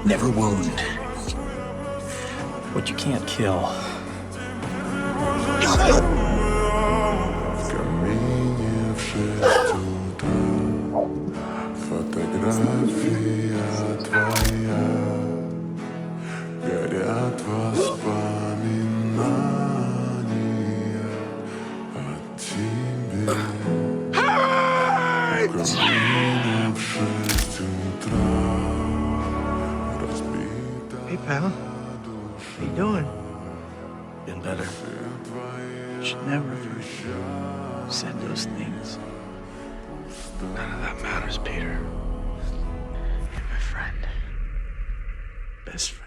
never wound what you can't kill. В камине в 6 утра фотография твоя, горят воспоминания о тебе. В камине в 6 утра разбита. Hey, pal. How you doing? Been better. Should never have said those things. None of that matters, Peter. You're my friend. Best friend.